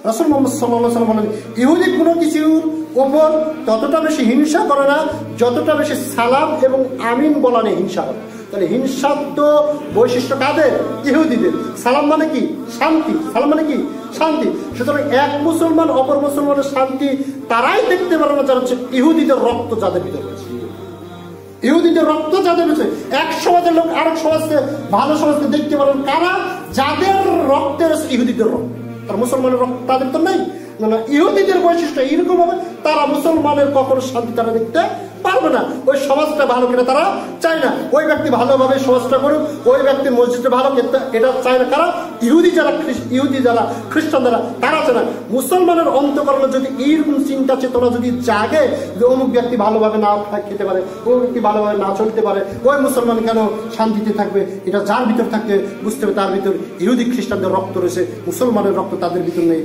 রাসূল মুহাম্মদ সাল্লাল্লাহু আলাইহি ওয়াসাল্লাম বলেন, ইহুদি কোনো কিছুর উপর ততটা বেশি হিংসা করে না যতটা বেশি সালাম এবং আমিন বলা নিয়ে হিংসা করে। তাহলে হিংসাত্ম বৈশিষ্ট্য কাদের? ইহুদিদের। সালাম মানে কি? শান্তি। সালাম মানে কি? শান্তি। সুতরাং এক মুসলমান অপর মুসলমানের শান্তি তারাই দেখতে পারে না যারা হচ্ছে ইহুদিদের রক্ত যাদের ভিতরে রয়েছে। ইহুদিদের রক্ত যাদের রয়েছে, এক সমাজের লোক আরেক সমাজকে, ভালো সমাজকে দেখতে পারেন কারা? যাদের রক্তের ইহুদিদের রক্ত। তার মুসলমানের রক্ত তাদের তো নেই। না, ইহুদিদের বৈশিষ্ট্য এরকম হবে, তারা মুসলমানের কখনো শান্তি তারা দেখতে পারবে না। ওই সমাজটা ভালো কিনা তারা চায় না, ওই ব্যক্তি ভালোভাবে সমাজটা করুক, ওই ব্যক্তির মসজিদটা ভালো এটা চায় না। কারা? ইহুদি যারা খ্রিস্টান যারা, তারা চায় না। মুসলমানের অন্তঃকরণে যদি এইরকম চিন্তা চেতনা যদি জাগে যে অমুক ব্যক্তি ভালোভাবে না খেতে পারে, অমুক ব্যক্তি ভালোভাবে না চলতে পারে, ওই মুসলমান কেন শান্তিতে থাকবে, এটা যার ভিতর থাকতে বুঝতে হবে তার ভিতর ইহুদি খ্রিস্টানদের রক্ত রয়েছে, মুসলমানের রক্ত তাদের ভিতর নেই।